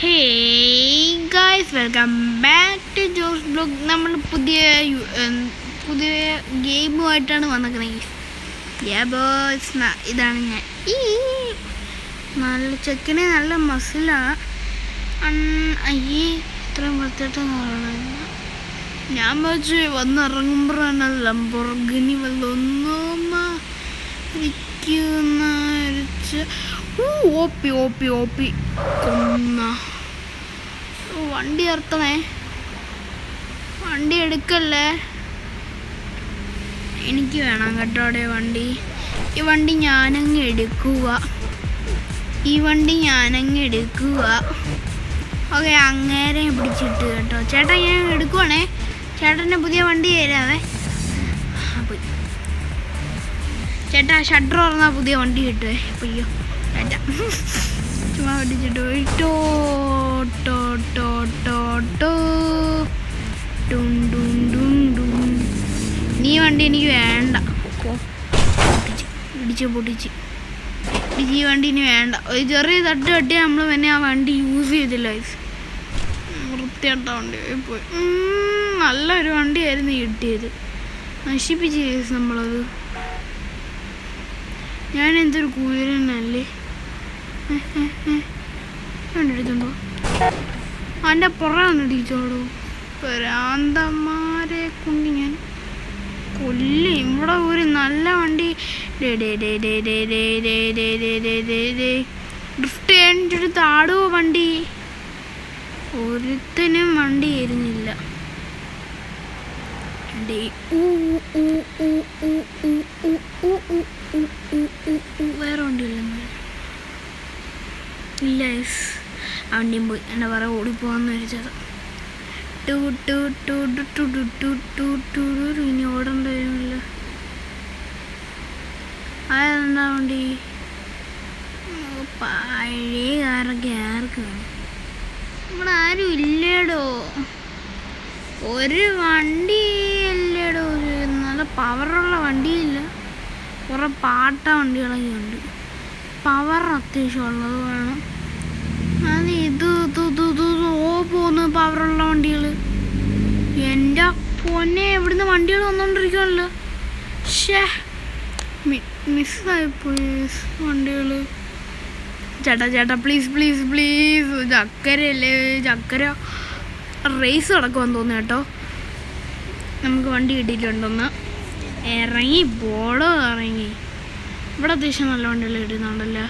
Hey guys, welcome back to Jose blog. നമ്മൾ പുതിയ ഗെയിമുമായിട്ടാണ് വന്നിരിക്കുന്നത്. ഇതാണ് ഞാൻ. നല്ല ചെക്കനെ നല്ല മസിലാണ്. അയ്യേ, ഇത്രയും വൃത്തിയായിട്ടാണ് പറയുന്നത്. ഞാൻ വെച്ച് വന്നിറങ്ങുമ്പോഴാണ് ലംബോർഗിനി വല്ലൊന്നും ഇരിക്കുന്ന ഓപ്പി കൊന്ന വണ്ടി നിർത്തണേ. വണ്ടി എടുക്കല്ലേ, എനിക്ക് വേണം കേട്ടോടെ വണ്ടി. ഈ വണ്ടി ഞാനങ്ങ് എടുക്കുക. ഓക്കെ, അങ്ങേരെ പിടിച്ചിട്ട് കേട്ടോ. ചേട്ടാ, ഞാൻ എടുക്കുവാണേ. ചേട്ടൻ്റെ പുതിയ വണ്ടി തരാവേ. ചേട്ടാ, ഷട്ടർ തുറന്നാൽ പുതിയ വണ്ടി കിട്ടുവേ. അയ്യോ, ചേട്ടാ ചുമ്മാ പിടിച്ചിട്ട് നീ വണ്ടി എനിക്ക് വേണ്ട. പൊട്ടിച്ച് ഈ വണ്ടി ഇനി വേണ്ട. ഒരു ചെറിയ തട്ട് കട്ടി നമ്മൾ പിന്നെ ആ വണ്ടി യൂസ് ചെയ്തില്ല. വൃത്തിയായിട്ട വണ്ടി പോയി. നല്ലൊരു വണ്ടിയായിരുന്നു കിട്ടിയത്. നശിപ്പിച്ച് നമ്മളത്. ഞാൻ എന്തൊരു കുയിരനല്ലേ. എടുത്തുണ്ടോ അവൻ്റെ പുറന്ന് ഇടിച്ചോടൂ. പ്രാന്തന്മാരെ കൊണ്ട് ഞാൻ കൊല്ലും. ഇവിടെ ഒരു നല്ല വണ്ടി ഡ്രിഫ്റ്റ് ചെയ്യാൻ താടുവോ വണ്ടി. ഒരുത്തനും വണ്ടി ആയിരുന്നില്ല. വേറെ വണ്ടിയില്ല. ഇല്ല, ആ വണ്ടിയും പോയി. എൻ്റെ പറ ഓടിപ്പോവാന്ന് വിചാരിച്ചത്. ഇനി ഓടേണ്ട വരുമില്ല. അതെന്താ വണ്ടി? പഴയ കാറൊക്കെ ആർക്കാണ്? ഇവിടെ ആരും ഇല്ലേടോ. ഒരു വണ്ടി അല്ലേടോ. നല്ല പവറുള്ള വണ്ടിയില്ല. കുറേ പാട്ട വണ്ടികളൊക്കെ ഉണ്ട്. പവർ അത്യാവശ്യമുള്ളത് വേണം. അത് പോകുന്നു പവറുള്ള വണ്ടികൾ. എൻ്റെ പൊന്നെ, എവിടുന്ന് വണ്ടികൾ വന്നുകൊണ്ടിരിക്കുമല്ലോ. മിസ്സായിപ്പോയി വണ്ടികൾ. ചേട്ടാ പ്ലീസ് ചക്കരയല്ലേ. ചക്കര റേസ് നടക്കുമെന്ന് തോന്നുന്നു കേട്ടോ. നമുക്ക് വണ്ടി കിട്ടിയിട്ടുണ്ടോന്ന്. ഇറങ്ങി ബോളോ ഇറങ്ങി. ഇവിടെ അത്യാവശ്യം നല്ല വണ്ടികൾ ഇടുന്നുണ്ടല്ലോ.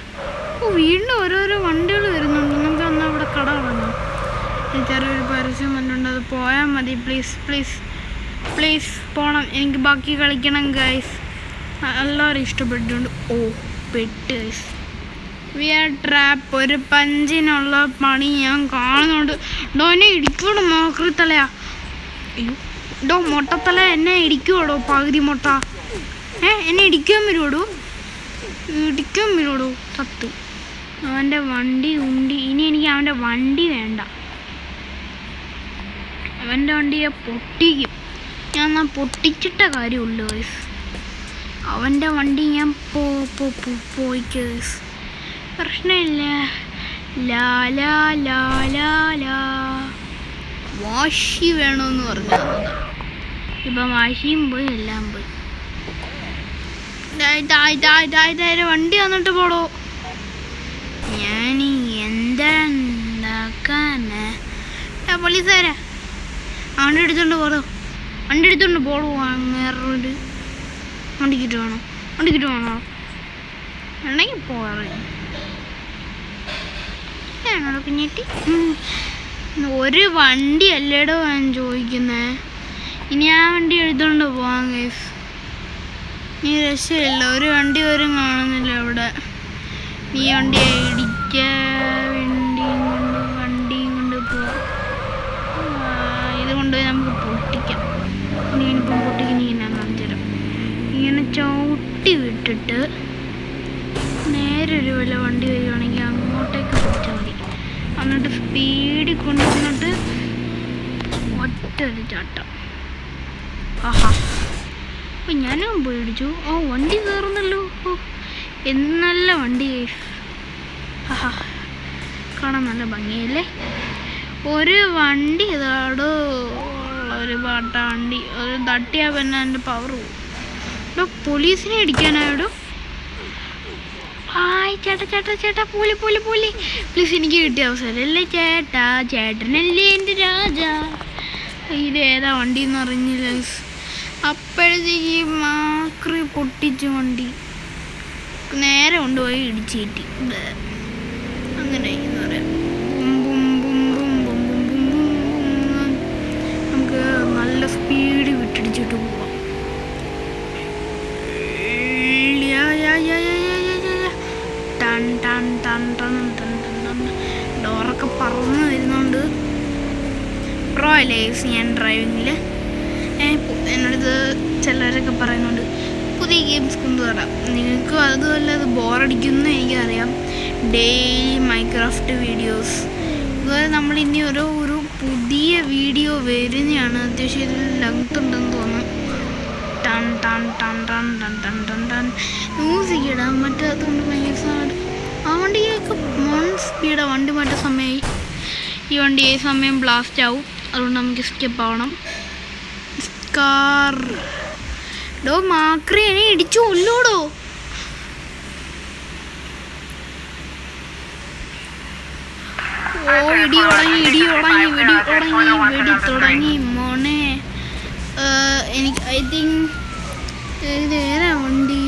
വീണ്ടും ഓരോരോ വണ്ടികൾ വരുന്നുണ്ട്. നമുക്ക് എന്നാൽ ഇവിടെ കട തുടങ്ങാം. ചെറിയൊരു പരസ്യം വന്നിട്ടുണ്ട്, അത് പോയാൽ മതി. പ്ലീസ് പോകണം. എനിക്ക് ബാക്കി കളിക്കണം ഗൈസ്. എല്ലാവരും ഇഷ്ടപ്പെട്ടിട്ടുണ്ട്. പെട്ട് ഗൈസ്. Wear trap. ഒരു പഞ്ചിനുള്ള പണി ഞാൻ കാണുന്നുണ്ട്. എന്നെ ഇടിക്കൂടോ മോക്രിത്തലയാ. അയ്യോ മൊട്ടത്തല, എന്നെ ഇടിക്കുവോടോ പകുതി മൊട്ട. എന്നെ ഇടിക്കാൻ വരുവോടോ സത്ത്. അവൻ്റെ വണ്ടി ഉണ്ടി. ഇനി എനിക്ക് അവൻ്റെ വണ്ടി വേണ്ട. അവൻ്റെ വണ്ടിയെ പൊട്ടിക്കും ഞാൻ. പൊട്ടിച്ചിട്ട കാര്യമുള്ളൂ ഗൈസ്. അവൻ്റെ വണ്ടി ഞാൻ പോയിക്ക് ഗൈസ്. പ്രശ്നമില്ല. ലാ വാശി വേണമെന്ന് പറഞ്ഞു. ഇപ്പം വാശിയും പോയി, എല്ലാം പോയി. വണ്ടി വന്നിട്ട് പോടോ. ഞാൻ എന്താക്കാന് പോലീസുകാരാ. വണ്ടി എടുത്തോണ്ട് പോടോ. അങ്ങേറോട് വണ്ടിക്കിട്ട് വേണോ ഉണ്ടെങ്കിൽ പോകാറ്. കുഞ്ഞേട്ടി, ഒരു വണ്ടി അല്ലേടോ ഞാൻ ചോദിക്കുന്നേ. ഇനി ആ വണ്ടി എടുത്തോണ്ട് പോവാം ഗൈസ്. ഈ രക്ഷയില്ല. ഒരു വണ്ടി വരും കാണുന്നില്ല ഇവിടെ. ഈ വണ്ടിയെ വണ്ടിയും കൊണ്ട് പോവാം. ഇതുകൊണ്ട് നമുക്ക് പൊട്ടിക്കാം. ഞാനിപ്പം പൊട്ടിക്കുന്ന കാണിച്ചു തരാം. ഇങ്ങനെ ചവിട്ടി വിട്ടിട്ട് നേരെ ഒരു വല്ല വണ്ടി വരികയാണെങ്കിൽ അങ്ങോട്ടേക്ക് പിടിച്ചാൽ മതി. എന്നിട്ട് സ്പീഡിൽ കൊണ്ടുവന്നിട്ട് ഒറ്റൊരു ചാട്ടം. അപ്പം ഞാനും പേടിച്ചു. വണ്ടി കയറുന്നല്ലോ. എന്നല്ല വണ്ടി. കാണാൻ നല്ല ഭംഗിയല്ലേ. ഒരു വണ്ടി ഇതാടോ, ഒരു പാട്ട വണ്ടി, ഒരു തട്ടിയാ പിന്നെ എൻ്റെ പവർ പോകും. ഇവിടെ പോലീസിനെ അടിക്കാനായിടോ. ഹായ് ചേട്ടാ ചേട്ടാ ചേട്ടാ, പോലി പോലി പോലി പ്ലീസ്, എനിക്ക് കിട്ടിയ അവസരമല്ലേ ചേട്ടാ, ചേട്ടനല്ലേ എൻ്റെ രാജാ. ഇതേതാ വണ്ടി എന്ന് അറിഞ്ഞില്ല. അപ്പോഴത്തേക്ക് മാക്രി പൊട്ടിച്ച് വണ്ടി നേരെ കൊണ്ടുപോയി ഇടിച്ച് കയറ്റി. അങ്ങനെ എന്ന് പറയാം. നമുക്ക് നല്ല സ്പീഡ് വിട്ടിടിച്ചിട്ട് പോവാം. ഡോറൊക്കെ പറന്ന് വരുന്നുണ്ട്. പ്രോ അല്ലേ ഞാൻ ഡ്രൈവിങ്ങിൽ. എന്നോടത് ചിലരൊക്കെ പറയുന്നുണ്ട് പുതിയ ഗെയിംസ് കൊണ്ടുവരാം. നിങ്ങൾക്കും അതുമല്ല അത് ബോറടിക്കുന്നു എനിക്കറിയാം. Daily Minecraft videos. അതുപോലെ നമ്മളിനി ഒരു പുതിയ വീഡിയോ വരുന്നതാണ്. അത്യാവശ്യം ഇതിൽ ലെങ്ത് ഉണ്ടെന്ന് തോന്നുന്നു. ടൺ ടൺ ടൺ ടൺ ടൺ ടൺ ടൺ ടൺ മ്യൂസിക് ഇടാൻ പറ്റാത്തതുകൊണ്ട് ഭയങ്കര സാഡ്. ആ വണ്ടിയൊക്കെ 1 സ്പീഡാണ്. വണ്ടി മാറ്റ സമയമായി. ഈ വണ്ടി ഏത് സമയം ബ്ലാസ്റ്റ് ആവും. അതുകൊണ്ട് നമുക്ക് സ്കിപ്പ് ആവണം. കാർ ഡോ മാക്രി എന്നെ ഇടിച്ചു കൊല്ലൂടോ. ഓ ഇടി തുടങ്ങി മോനെ. എനിക്ക് ഐ തിങ്ക് ഇത് ഏതാ വണ്ടി,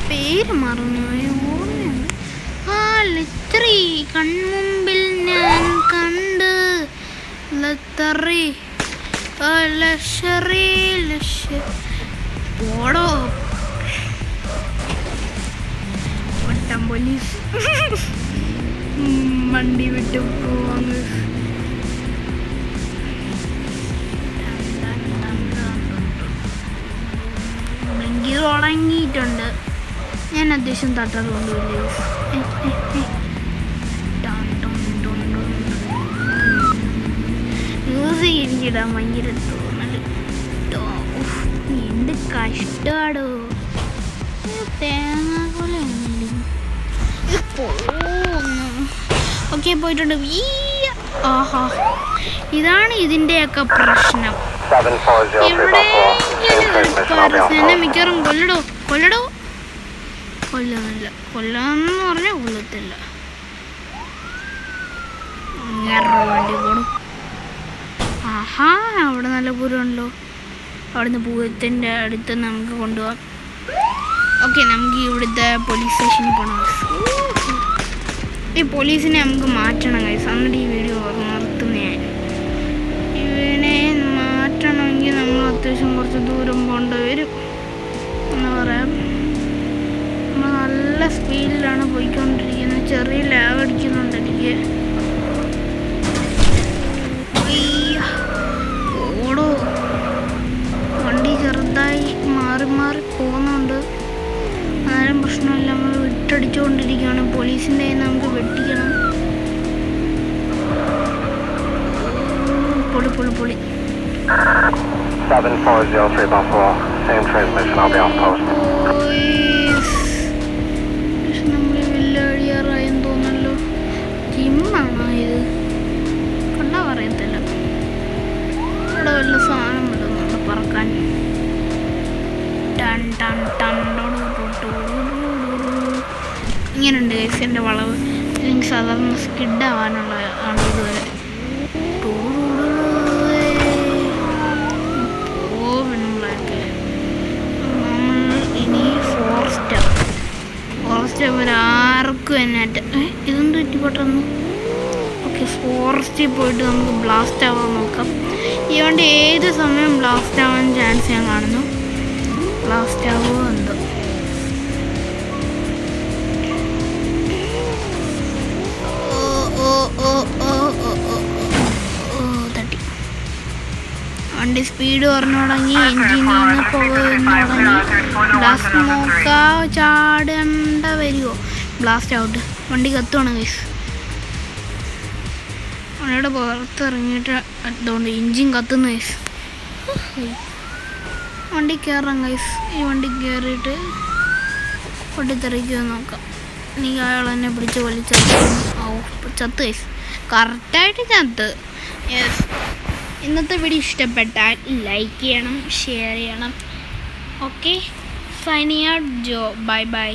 പേര് മറന്നു. ഓർമ്മയുണ്ട്. ആ ലത്തറി കൺമുമ്പിൽ ഞാൻ കണ്ട്. ലത്തറി പോടോ വട്ടം പോലീസ്. വണ്ടി വിട്ട് പോവാങ്ങ്. ബ്ലിങ്കർ ഉണങ്ങിയിട്ടുണ്ട്. ഞാൻ അത്യാവശ്യം തട്ടാറുകൊണ്ടുമില്ലേ. മ്യൂസിക് എനിക്കിടാൻ ഭയങ്കര തോന്നൽ. എന്ത് കഷ്ടമാടോ. തേങ്ങ പോലെ ഓക്കെ പോയിട്ടുണ്ട്. ആഹാ, ഇതാണ് ഇതിൻ്റെയൊക്കെ പ്രശ്നം. എവിടെയെങ്കിലും മിക്കവാറും കൊല്ലണോ കൊല്ലുന്നില്ല. കൊല്ലാന്ന് പറഞ്ഞാൽ കൊല്ലത്തില്ല. വണ്ടി പോടും. ആഹാ, അവിടെ നല്ല പൂരമുണ്ടല്ലോ. അവിടുന്ന് പൂരത്തിൻ്റെ അടുത്ത് നമുക്ക് കൊണ്ടുപോകാം. ഓക്കെ, നമുക്ക് ഇവിടുത്തെ പോലീസ് സ്റ്റേഷനിൽ പോകണം. ഈ പോലീസിനെ നമുക്ക് മാറ്റണം ഗൈസ്. എന്നിട്ട് ഈ വീഡിയോ നിർത്തുന്ന ഞാൻ. ഇവനെ മാറ്റണമെങ്കിൽ നമ്മൾ അത്യാവശ്യം കുറച്ച് ദൂരം പോകേണ്ടി വരും എന്ന് പറയാം. നമ്മൾ നല്ല സ്പീഡിലാണ് പോയിക്കൊണ്ടിരിക്കുന്നത്. ചെറിയ ലാഗ് അടിക്കുന്നുണ്ട് എനിക്ക്. ഓടോ, വണ്ടി ചെറുതായി മാറി മാറി പോകുന്നുണ്ട്. ആരും പ്രശ്നമില്ല. നമ്മൾ വിട്ടടിച്ചുകൊണ്ടിരിക്കുകയാണ്. പോലീസിൻ്റെ നമുക്ക് വെട്ടിക്കണം. പൊളി പൊളി പൊളി. 7403 Buffalo, same transmission, I'll be off post. നമ്മൾ വെല്ലടിയാറായെന്ന് തോന്നല്ലോ. ജിമ്മാണോ ഇത്? കണ്ടാ പറയത്തില്ല. ഇവിടെ വല്ല സാധനം ഇടുന്നുണ്ട് പറക്കാൻ. ടൺ ടൺ ടൺ. ഇങ്ങനെയുണ്ട് ഗൈസ് എൻ്റെ വളവ്. എനിക്ക് സാധാരണ സ്കിഡാവാനുള്ള ആണ് ഇതുവരെ. നമ്മളൊക്കെ നമ്മൾ ഇനി ഫോറസ്റ്റ് ആർക്കും എന്നായിട്ട് ഇതെന്ത് പറ്റി പെട്ടെന്ന്. ഓക്കെ, ഫോറസ്റ്റിൽ പോയിട്ട് നമുക്ക് ബ്ലാസ്റ്റ് ആവാൻ നോക്കാം. ഈ വണ്ടി ഏത് സമയം ബ്ലാസ്റ്റ് ആവാൻ ചാൻസ് ഞാൻ കാണുന്നു. ബ്ലാസ്റ്റ് ആവുമോ എന്തോ. തട്ടി. വണ്ടി സ്പീഡ് കുറഞ്ഞു തുടങ്ങി. എൻജിനിൽ നിന്ന് പുക തുടങ്ങി. ബ്ലാസ്റ്റ് നോക്കാ ചാടേണ്ട വരുമോ. Blast out. വണ്ടി കത്തുവാണ് ഗൈസ്. വണ്ടിയുടെ പുറത്തിറങ്ങിയിട്ട് അതുകൊണ്ട് എൻജിൻ കത്തുന്നു ഗൈസ്. വണ്ടി കയറാം ഗൈസ്. ഈ വണ്ടി കയറിയിട്ട് പൊട്ടിത്തെറിക്കുമോ നോക്കാം. എനിക്ക് അയാൾ എന്നെ പിടിച്ച് വലിച്ചത്. ചത്ത് ഗൈസ്, കറക്റ്റായിട്ട് ചത്ത്. യെസ്, ഇന്നത്തെ വീഡിയോ ഇഷ്ടപ്പെട്ടാൽ ലൈക്ക് ചെയ്യണം, ഷെയർ ചെയ്യണം. Okay, signing out Jo. Bye by.